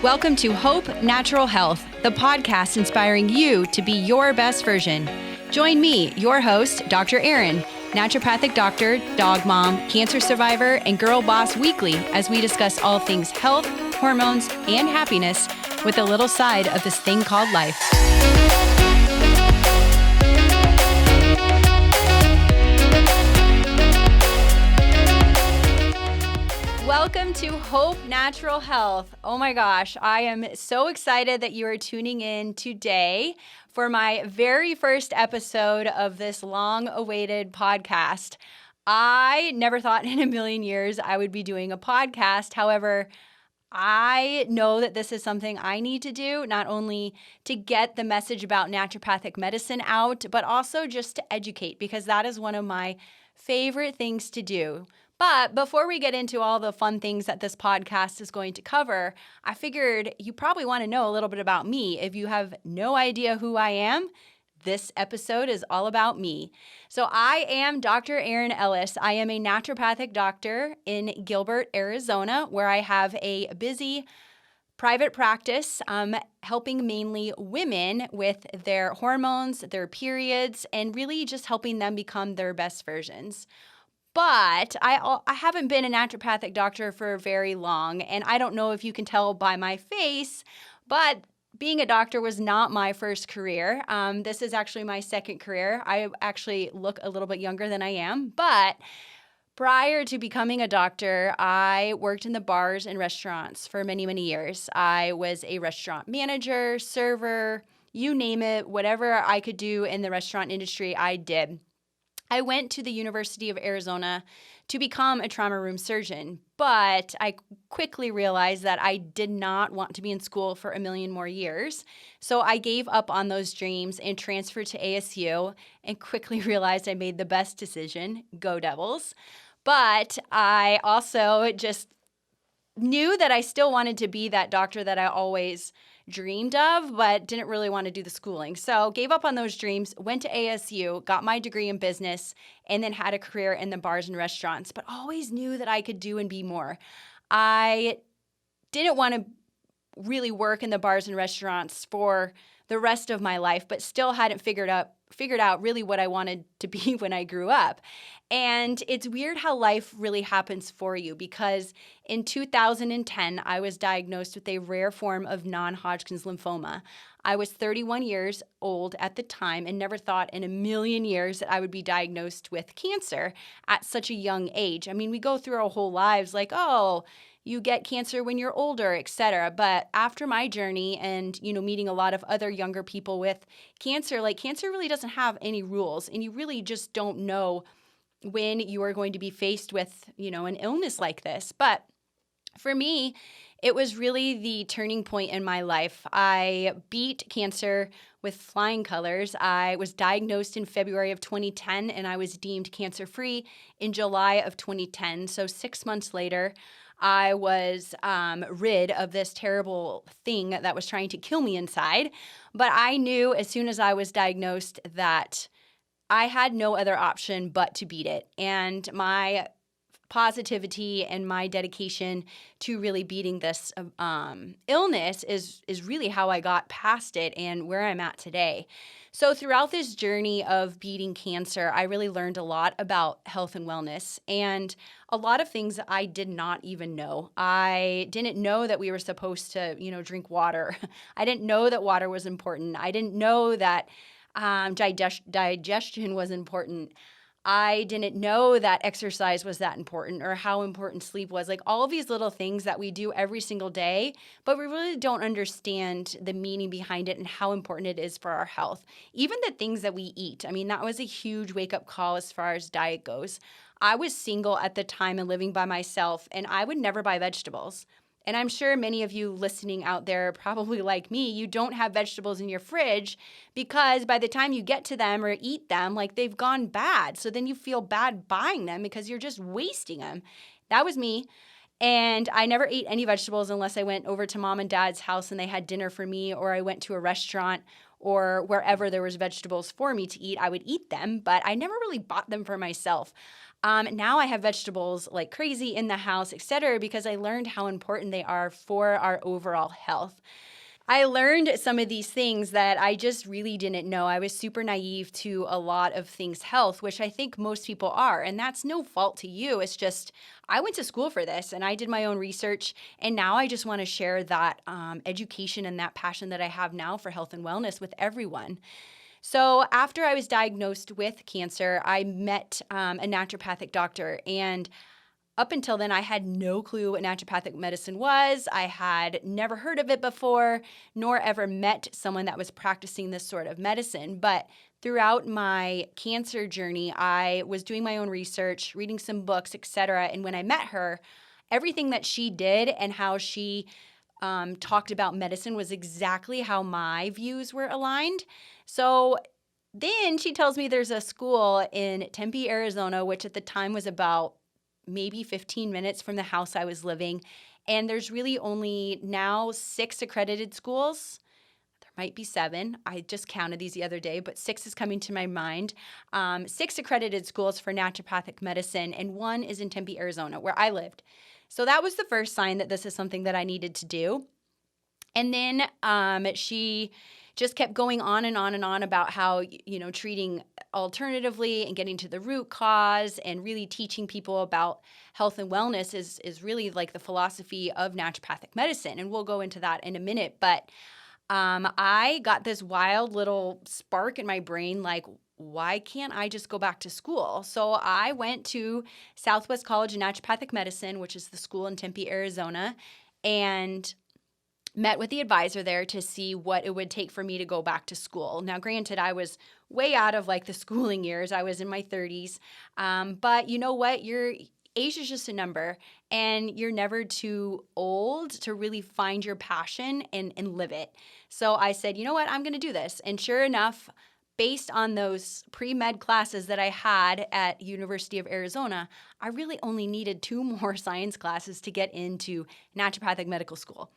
Welcome to Hope Natural Health, the podcast inspiring you to be your best version. Join me, your host, Dr. Erin, naturopathic doctor, dog mom, cancer survivor, and girl boss weekly as we discuss all things health, hormones, and happiness with a little side of this thing called life. Welcome to Hope Natural Health. Oh my gosh, I am so excited that you are tuning in today for my very first episode of this long-awaited podcast. I never thought in a million years I would be doing a podcast. However, I know that this is something I need to do, not only to get the message about naturopathic medicine out, but also just to educate, because that is one of my favorite things to do. But before we get into all the fun things that this podcast is going to cover, I figured you probably want to know a little bit about me. If you have no idea who I am, this episode is all about me. So I am Dr. Erin Ellis. I am a naturopathic doctor in Gilbert, Arizona, where I have a busy private practice helping mainly women with their hormones, their periods, and really just helping them become their best versions. But I haven't been a naturopathic doctor for very long, and I don't know if you can tell by my face, but being a doctor was not my first career. This is actually my second career. I actually look a little bit younger than I am, but prior to becoming a doctor, I worked in the bars and restaurants for many, many years. I was a restaurant manager, server, you name it, whatever I could do in the restaurant industry, I did. I went to the University of Arizona to become a trauma room surgeon, but I quickly realized that I did not want to be in school for a million more years. So I gave up on those dreams and transferred to ASU and quickly realized I made the best decision. Go Devils. But I also just knew that I still wanted to be that doctor that I always dreamed of, but didn't really want to do the schooling. So gave up on those dreams, went to ASU, got my degree in business, and then had a career in the bars and restaurants, but always knew that I could do and be more. I didn't want to really work in the bars and restaurants for the rest of my life, but still hadn't figured out really what I wanted to be when I grew up. And it's weird how life really happens for you, because in 2010, I was diagnosed with a rare form of non-Hodgkin's lymphoma. I was 31 years old at the time and never thought in a million years that I would be diagnosed with cancer at such a young age. I mean, we go through our whole lives like, oh, you get cancer when you're older, etc. But after my journey and, meeting a lot of other younger people with cancer, cancer really doesn't have any rules, and you really just don't know when you are going to be faced with, an illness like this. But for me, it was really the turning point in my life. I beat cancer with flying colors. I was diagnosed in February of 2010, and I was deemed cancer-free in July of 2010. So 6 months later, I was rid of this terrible thing that was trying to kill me inside. But I knew as soon as I was diagnosed that I had no other option but to beat it. And my positivity and my dedication to really beating this illness is really how I got past it and where I'm at today. So throughout this journey of beating cancer, I really learned a lot about health and wellness, and a lot of things that I did not even know. I didn't know that we were supposed to, drink water. I didn't know that water was important. I didn't know that digestion was important. I didn't know that exercise was that important, or how important sleep was. All of these little things that we do every single day, but we really don't understand the meaning behind it and how important it is for our health. Even the things that we eat. I mean, that was a huge wake-up call as far as diet goes. I was single at the time and living by myself, and I would never buy vegetables. And I'm sure many of you listening out there are probably like me. You don't have vegetables in your fridge because by the time you get to them or eat them, they've gone bad. So then you feel bad buying them because you're just wasting them. That was me. And I never ate any vegetables unless I went over to mom and dad's house and they had dinner for me, or I went to a restaurant, or wherever there was vegetables for me to eat, I would eat them, but I never really bought them for myself. Now I have vegetables like crazy in the house, etc., because I learned how important they are for our overall health. I learned some of these things that I just really didn't know. I was super naive to a lot of things health, which I think most people are. And that's no fault to you. It's just, I went to school for this and I did my own research. And now I just want to share that education and that passion that I have now for health and wellness with everyone. So after I was diagnosed with cancer, I met a naturopathic doctor, and up until then, I had no clue what naturopathic medicine was. I had never heard of it before, nor ever met someone that was practicing this sort of medicine. But throughout my cancer journey, I was doing my own research, reading some books, etc. And when I met her, everything that she did and how she talked about medicine was exactly how my views were aligned. So then she tells me there's a school in Tempe, Arizona, which at the time was about maybe 15 minutes from the house I was living. And there's really only now 6 accredited schools. There might be 7. I just counted these the other day, but 6 is coming to my mind. 6 accredited schools for naturopathic medicine, and 1 is in Tempe, Arizona, where I lived. So that was the first sign that this is something that I needed to do. And then she just kept going on and on and on about how, treating alternatively and getting to the root cause and really teaching people about health and wellness is really like the philosophy of naturopathic medicine. And we'll go into that in a minute. But I got this wild little spark in my brain, like, why can't I just go back to school? So I went to Southwest College of Naturopathic Medicine, which is the school in Tempe, Arizona, and met with the advisor there to see what it would take for me to go back to school. Now, granted, I was way out of like the schooling years. I was in my 30s. But you know what? Your age is just a number, and you're never too old to really find your passion and live it. So I said, you know what? I'm going to do this. And sure enough, based on those pre-med classes that I had at University of Arizona, I really only needed 2 more science classes to get into naturopathic medical school.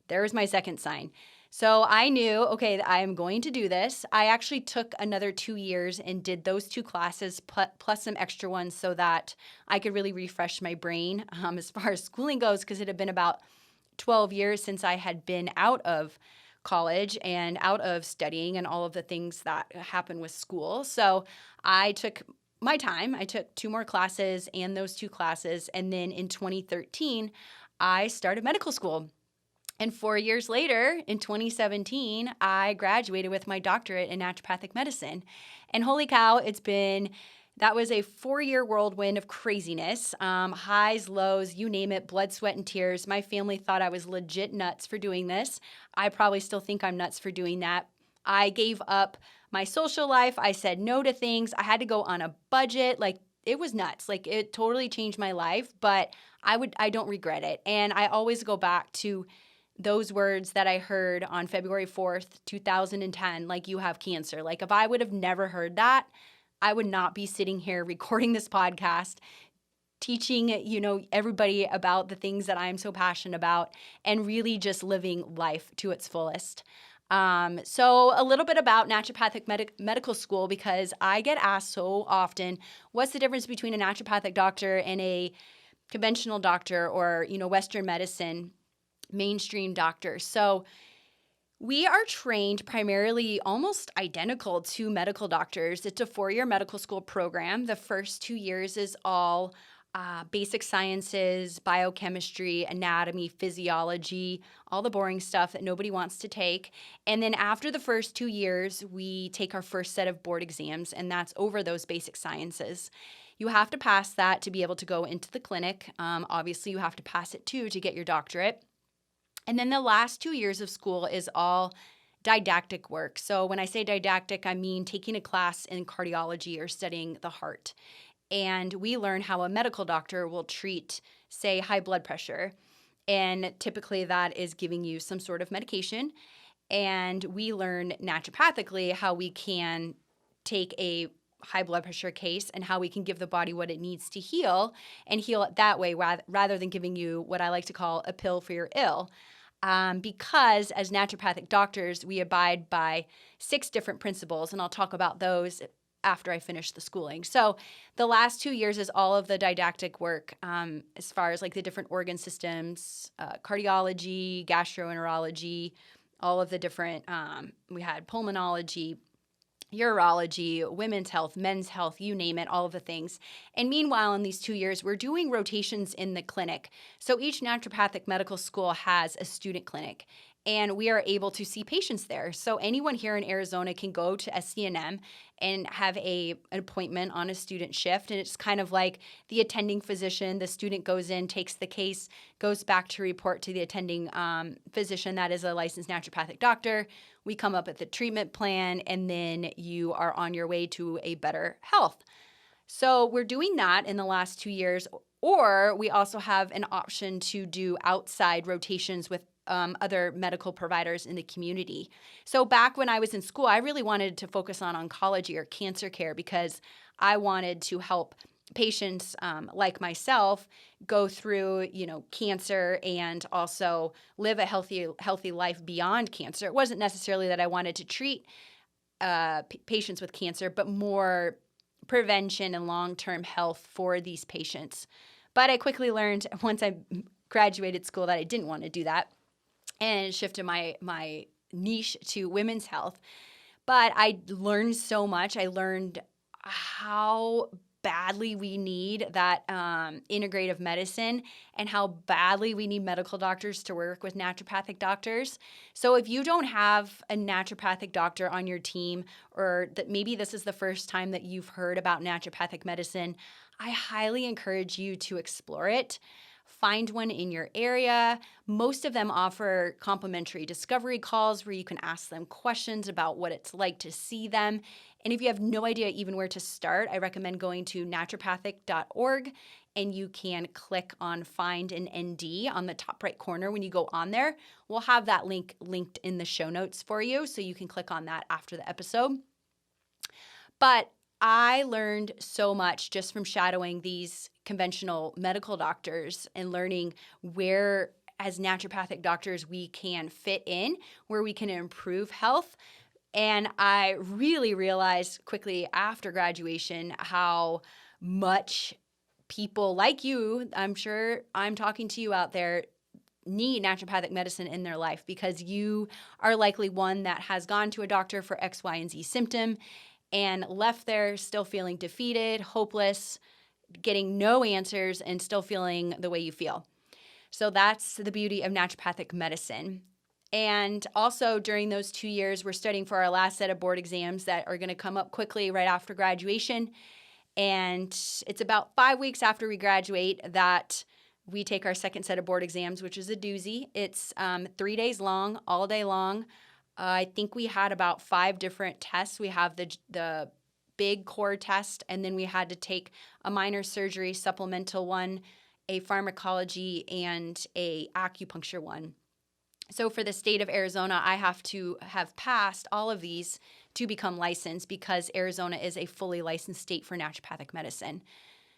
There's my second sign. So I knew, okay, I am going to do this. I actually took another 2 years and did those 2 classes plus some extra ones so that I could really refresh my brain as far as schooling goes, because it had been about 12 years since I had been out of college and out of studying and all of the things that happen with school. So I took my time. I took 2 more classes and those 2 classes. And then in 2013, I started medical school. And 4 years later, in 2017, I graduated with my doctorate in naturopathic medicine. And holy cow, that was a 4-year whirlwind of craziness, highs, lows, you name it, blood, sweat, and tears. My family thought I was legit nuts for doing this. I probably still think I'm nuts for doing that. I gave up my social life. I said no to things. I had to go on a budget. Like, it was nuts. Like, it totally changed my life, but I don't regret it. And I always go back to those words that I heard on February 4th, 2010, like, you have cancer. Like, if I would have never heard that, I would not be sitting here recording this podcast, teaching, everybody about the things that I'm so passionate about, and really just living life to its fullest. So a little bit about naturopathic medical school, because I get asked so often, what's the difference between a naturopathic doctor and a conventional doctor, or, Western medicine mainstream doctor? So we are trained primarily almost identical to medical doctors. It's a 4-year medical school program. The first 2 years is all basic sciences, biochemistry, anatomy, physiology, all the boring stuff that nobody wants to take. And then after the first 2 years, we take our first set of board exams, and that's over those basic sciences. You have to pass that to be able to go into the clinic. Obviously, you have to pass it too to get your doctorate. And then the last 2 years of school is all didactic work. So when I say didactic, I mean taking a class in cardiology or studying the heart. And we learn how a medical doctor will treat, say, high blood pressure. And typically that is giving you some sort of medication. And we learn naturopathically how we can take a high blood pressure case and how we can give the body what it needs to heal, and heal it that way rather than giving you what I like to call a pill for your ill. because as naturopathic doctors, we abide by 6 different principles, and I'll talk about those after I finish the schooling. So the last 2 years is all of the didactic work as far as like the different organ systems, cardiology, gastroenterology, all of the different, we had pulmonology, urology, women's health, men's health, you name it, all of the things. And meanwhile, in these 2 years, we're doing rotations in the clinic. So each naturopathic medical school has a student clinic, and we are able to see patients there. So anyone here in Arizona can go to SCNM and have an appointment on a student shift. And it's kind of like the attending physician. The student goes in, takes the case, goes back to report to the attending physician that is a licensed naturopathic doctor. We come up with a treatment plan, and then you are on your way to a better health. So we're doing that in the last 2 years, or we also have an option to do outside rotations with other medical providers in the community. So back when I was in school, I really wanted to focus on oncology or cancer care because I wanted to help patients like myself go through, cancer and also live a healthy life beyond cancer. It wasn't necessarily that I wanted to treat patients with cancer, but more prevention and long-term health for these patients. But I quickly learned once I graduated school that I didn't want to do that and shifted my niche to women's health. But I learned so much. I learned how badly we need that integrative medicine and how badly we need medical doctors to work with naturopathic doctors. So if you don't have a naturopathic doctor on your team, or that maybe this is the first time that you've heard about naturopathic medicine, I highly encourage you to explore it. Find one in your area. Most of them offer complimentary discovery calls where you can ask them questions about what it's like to see them. And if you have no idea even where to start, I recommend going to naturopathic.org, and you can click on Find an ND on the top right corner. When you go on there, we'll have that link linked in the show notes for you, so you can click on that after the episode. But I learned so much just from shadowing these conventional medical doctors and learning where, as naturopathic doctors, we can fit in, where we can improve health. And I really realized quickly after graduation how much people like you, I'm sure I'm talking to you out there, need naturopathic medicine in their life, because you are likely one that has gone to a doctor for X, Y, and Z symptom and left there still feeling defeated, hopeless, getting no answers, and still feeling the way you feel. So that's the beauty of naturopathic medicine. And also during those 2 years, we're studying for our last set of board exams that are going to come up quickly right after graduation. And it's about 5 weeks after we graduate that we take our second set of board exams, which is a doozy. It's 3 days long, all day long. I think we had about 5 different tests. We have the big core test, and then we had to take a minor surgery supplemental one, a pharmacology, and a acupuncture one. So for the state of Arizona, I have to have passed all of these to become licensed, because Arizona is a fully licensed state for naturopathic medicine.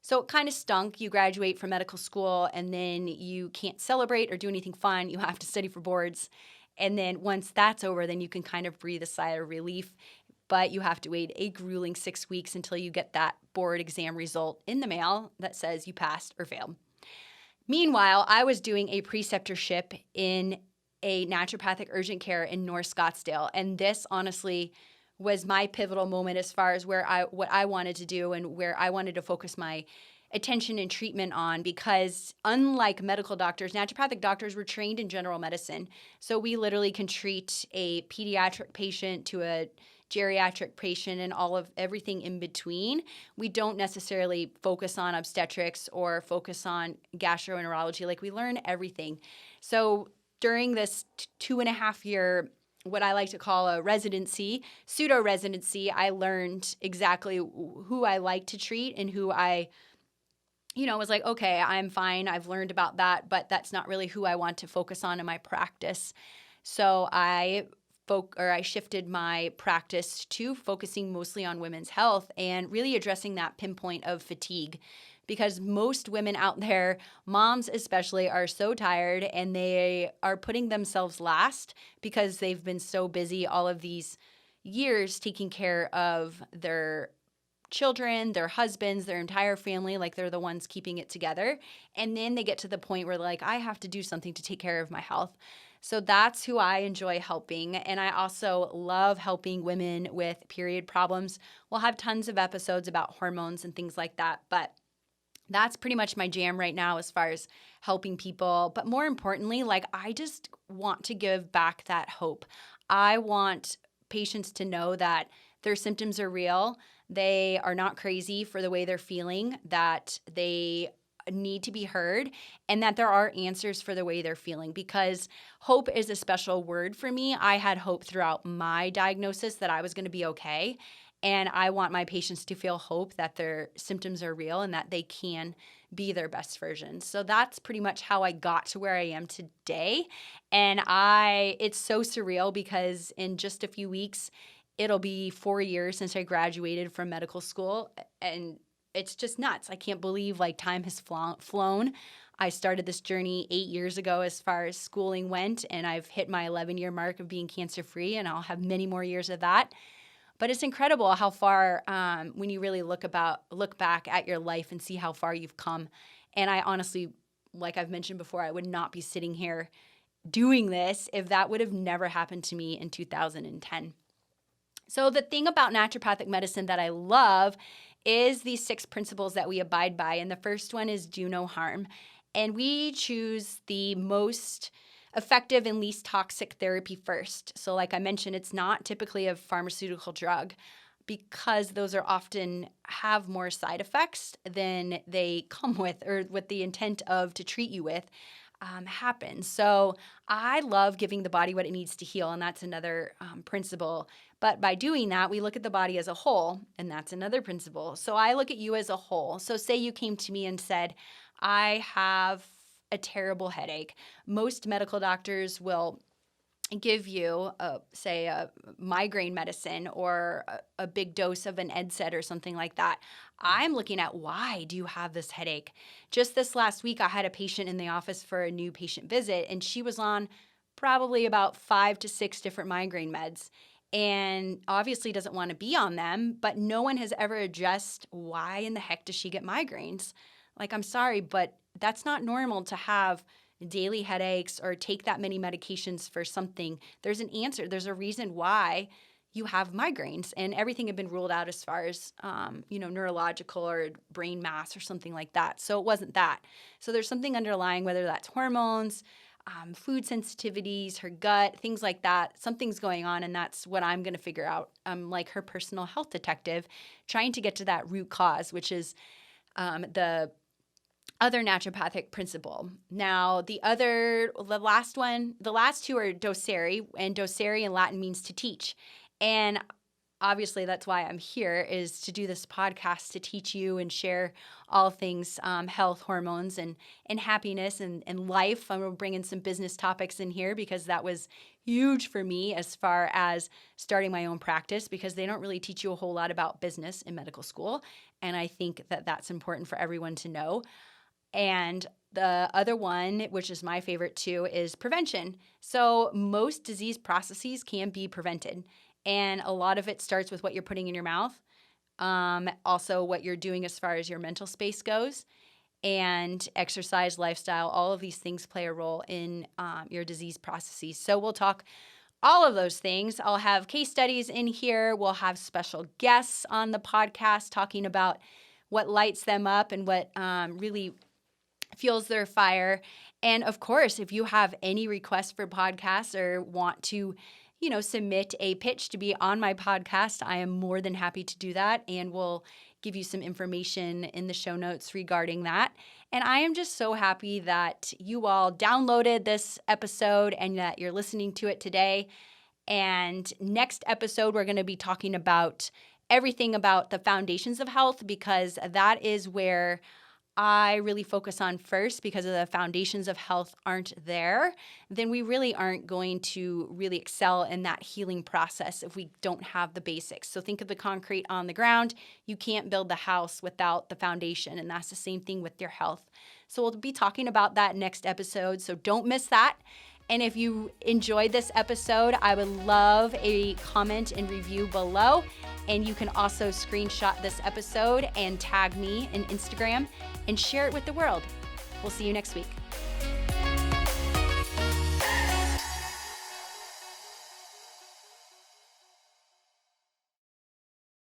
So it kind of stunk. You graduate from medical school and then you can't celebrate or do anything fun. You have to study for boards. And then once that's over, then you can kind of breathe a sigh of relief. But you have to wait a grueling 6 weeks until you get that board exam result in the mail that says you passed or failed. Meanwhile, I was doing a preceptorship in a naturopathic urgent care in North Scottsdale. And this honestly was my pivotal moment as far as what I wanted to do and where I wanted to focus my attention and treatment on, because unlike medical doctors, naturopathic doctors were trained in general medicine. So we literally can treat a pediatric patient to a geriatric patient and everything in between. We don't necessarily focus on obstetrics or focus on gastroenterology. Like, we learn everything. So during this 2.5 year, what I like to call a residency, pseudo residency, I learned exactly who I like to treat and who I was like, okay, I'm fine. I've learned about that, but that's not really who I want to focus on in my practice. So I shifted my practice to focusing mostly on women's health and really addressing that pinpoint of fatigue, because most women out there, moms especially, are so tired and they are putting themselves last because they've been so busy all of these years taking care of their children, their husbands, their entire family, like they're the ones keeping it together. And then they get to the point where like, I have to do something to take care of my health. So that's who I enjoy helping. And I also love helping women with period problems. We'll have tons of episodes about hormones and things like that, but that's pretty much my jam right now as far as helping people. But more importantly, like I just want to give back that hope. I want patients to know that their symptoms are real. They are not crazy for the way they're feeling, that they need to be heard, and that there are answers for the way they're feeling, because hope is a special word for me. I had hope throughout my diagnosis that I was going to be okay. And I want my patients to feel hope that their symptoms are real and that they can be their best version. So that's pretty much how I got to where I am today. And it's so surreal because in just a few weeks, it'll be 4 years since I graduated from medical school. And it's just nuts. I can't believe like time has flown. I started this journey 8 years ago as far as schooling went, and I've hit my 11-year mark of being cancer-free, and I'll have many more years of that. But it's incredible how far, when you really look back at your life and see how far you've come. And I honestly, like I've mentioned before, I would not be sitting here doing this if that would have never happened to me in 2010. So the thing about naturopathic medicine that I love is these 6 principles that we abide by. And the first one is do no harm. And we choose the most effective and least toxic therapy first. So like I mentioned, it's not typically a pharmaceutical drug because those are often have more side effects than they come with or with the intent of to treat you with happen. So I love giving the body what it needs to heal, and that's another principle. But by doing that, we look at the body as a whole, and that's another principle. So I look at you as a whole. So say you came to me and said, I have a terrible headache. Most medical doctors will give you, say, a migraine medicine or a big dose of an NSAID or something like that. I'm looking at why do you have this headache? Just this last week, I had a patient in the office for a new patient visit, and she was on probably about 5 to 6 different migraine meds, and obviously doesn't want to be on them, but no one has ever addressed why in the heck does she get migraines? Like, I'm sorry, but that's not normal to have daily headaches or take that many medications for something. There's an answer. There's a reason why you have migraines, and everything had been ruled out as far as, neurological or brain mass or something like that. So it wasn't that. So there's something underlying, whether that's hormones, food sensitivities, her gut, things like that. Something's going on, and that's what I'm going to figure out. I'm like her personal health detective, trying to get to that root cause, which is the other naturopathic principle. Now, the last two are Doceri, and Doceri in Latin means to teach. And obviously that's why I'm here, is to do this podcast to teach you and share all things health, hormones, and happiness and life. I'm going to bring in some business topics in here because that was huge for me as far as starting my own practice, because they don't really teach you a whole lot about business in medical school. And I think that that's important for everyone to know. And the other one, which is my favorite too, is prevention. So most disease processes can be prevented. And a lot of it starts with what you're putting in your mouth. Also what you're doing as far as your mental space goes, and exercise, lifestyle, all of these things play a role in your disease processes. So we'll talk all of those things. I'll have case studies in here. We'll have special guests on the podcast talking about what lights them up and what really fuels their fire. And of course, if you have any requests for podcasts or want to, submit a pitch to be on my podcast, I am more than happy to do that. And we'll give you some information in the show notes regarding that. And I am just so happy that you all downloaded this episode and that you're listening to it today. And next episode, we're going to be talking about everything about the foundations of health, because that is where I really focus on first because of the foundations of health aren't there, then we really aren't going to really excel in that healing process if we don't have the basics. So think of the concrete on the ground. You can't build the house without the foundation, and that's the same thing with your health. So we'll be talking about that next episode, so don't miss that. And if you enjoyed this episode, I would love a comment and review below. And you can also screenshot this episode and tag me in Instagram and share it with the world. We'll see you next week.